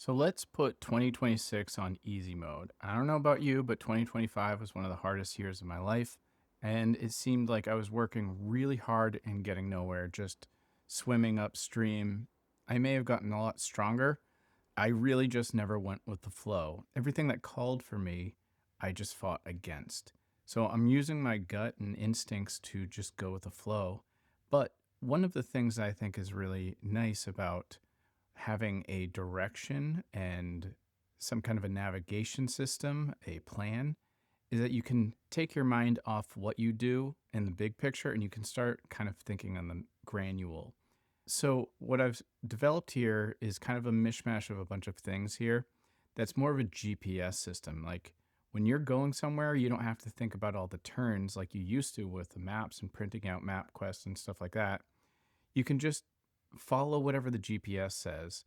So let's put 2026 on easy mode. I don't know about you, but 2025 was one of the hardest years of my life. And it seemed like I was working really hard and getting nowhere, just swimming upstream. I may have gotten a lot stronger. I really just never went with the flow. Everything that called for me, I just fought against. So I'm using my gut and instincts to just go with the flow. But one of the things I think is really nice about having a direction and some kind of a navigation system, a plan, is that you can take your mind off what you do in the big picture and you can start kind of thinking on the granule. So, what I've developed here is kind of a mishmash of a bunch of things here that's more of a GPS system. Like when you're going somewhere, you don't have to think about all the turns like you used to with the maps and printing out map quests and stuff like that. You can just follow whatever the GPS says.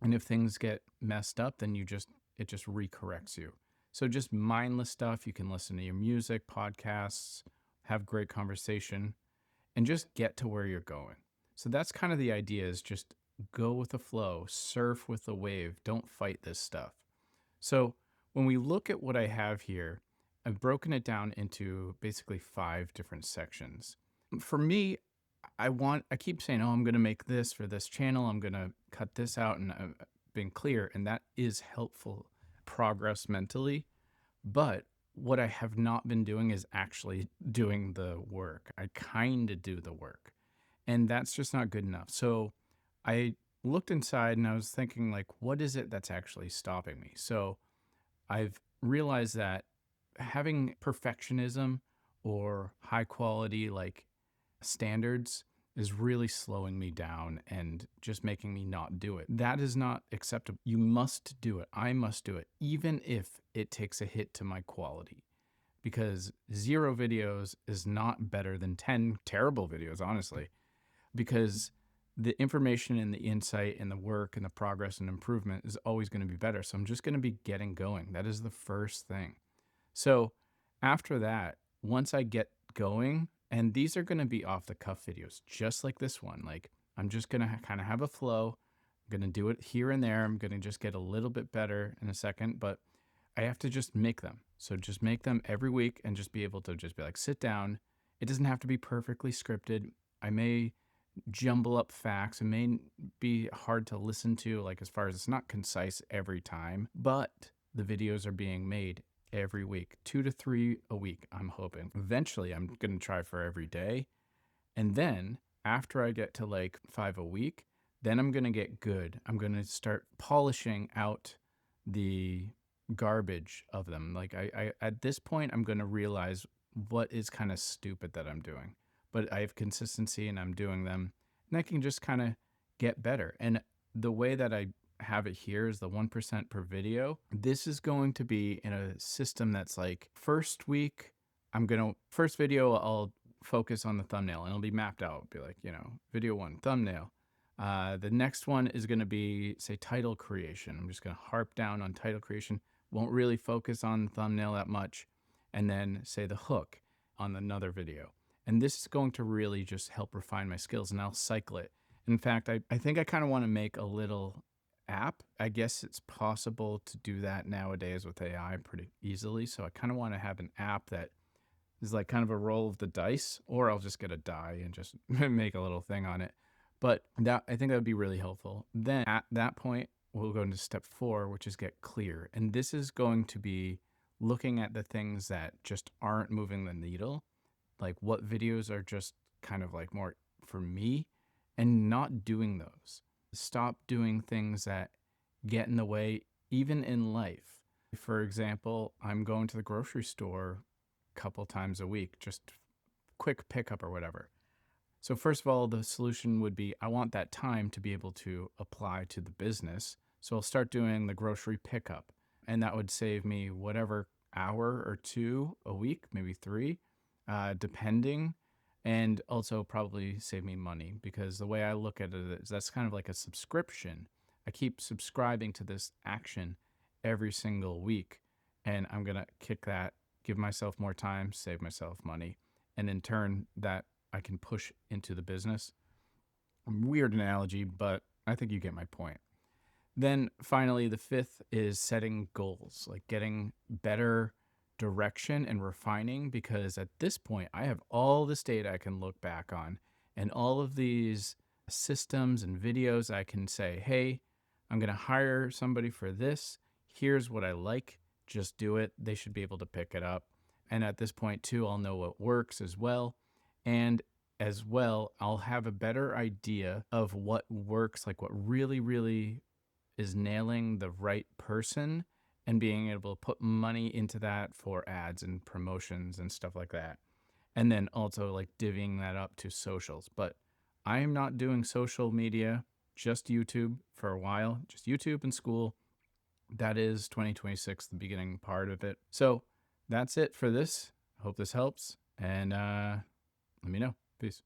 And if things get messed up, then it just recorrects you. So just mindless stuff. You can listen to your music, podcasts, have great conversation, and just get to where you're going. So that's kind of the idea is just go with the flow, surf with the wave, don't fight this stuff. So when we look at what I have here, I've broken it down into basically five different sections. For me, I keep saying, oh, I'm going to make this for this channel. I'm going to cut this out and being clear. And that is helpful progress mentally. But what I have not been doing is actually doing the work. I kind of do the work and that's just not good enough. So I looked inside and I was thinking like, what is it that's actually stopping me? So I've realized that having perfectionism or high quality like standards is really slowing me down and just making me not do it. That is not acceptable. You must do it. I must do it, even if it takes a hit to my quality, because zero videos is not better than 10 terrible videos, honestly, because the information and the insight and the work and the progress and improvement is always going to be better. So I'm just going to be getting going. That is the first thing. So after that, once I get going, and these are going to be off the cuff videos, just like this one. Like I'm just going to kind of have a flow. I'm going to do it here and there. I'm going to just get a little bit better in a second, but I have to just make them. So just make them every week and just be able to just be like, sit down. It doesn't have to be perfectly scripted. I may jumble up facts. It may be hard to listen to, like as far as it's not concise every time, but the videos are being made every week, 2 to 3 a week. I'm hoping eventually I'm going to try for every day. And then after I get to like 5 a week, then I'm going to get good. I'm going to start polishing out the garbage of them. Like I at this point, I'm going to realize what is kind of stupid that I'm doing, but I have consistency and I'm doing them and I can just kind of get better. And the way that I have it here is the 1% per video. This is going to be in a system that's like first video, I'll focus on the thumbnail and it'll be mapped out. It'll be like, video one, thumbnail. The next one is going to be, say, title creation. I'm just going to harp down on title creation. Won't really focus on the thumbnail that much. And then say the hook on another video. And this is going to really just help refine my skills and I'll cycle it. In fact, I think I kind of want to make a little app. I guess it's possible to do that nowadays with AI pretty easily. So I kind of want to have an app that is like kind of a roll of the dice, or I'll just get a die and just make a little thing on it. But I think that would be really helpful. Then at that point, we'll go into step 4, which is get clear. And this is going to be looking at the things that just aren't moving the needle, like what videos are just kind of like more for me and not doing those. Stop doing things that get in the way, even in life. For example, I'm going to the grocery store a couple times a week, just quick pickup or whatever. So first of all, the solution would be I want that time to be able to apply to the business. So I'll start doing the grocery pickup and that would save me whatever hour or 2 a week, maybe 3, depending. And also probably save me money because the way I look at it is that's kind of like a subscription. I keep subscribing to this action every single week and I'm going to kick that, give myself more time, save myself money. And in turn that I can push into the business. Weird analogy, but I think you get my point. Then finally, the fifth is setting goals, like getting better direction and refining, because at this point, I have all this data I can look back on and all of these systems and videos. I can say, hey, I'm going to hire somebody for this. Here's what I like. Just do it. They should be able to pick it up. And at this point, too, I'll know what works as well. And as well, I'll have a better idea of what works, like what really, really is nailing the right person and being able to put money into that for ads and promotions and stuff like that. And then also like divvying that up to socials. But I am not doing social media, just YouTube for a while, just YouTube and school. That is 2026, the beginning part of it. So that's it for this. Hope this helps. And let me know. Peace.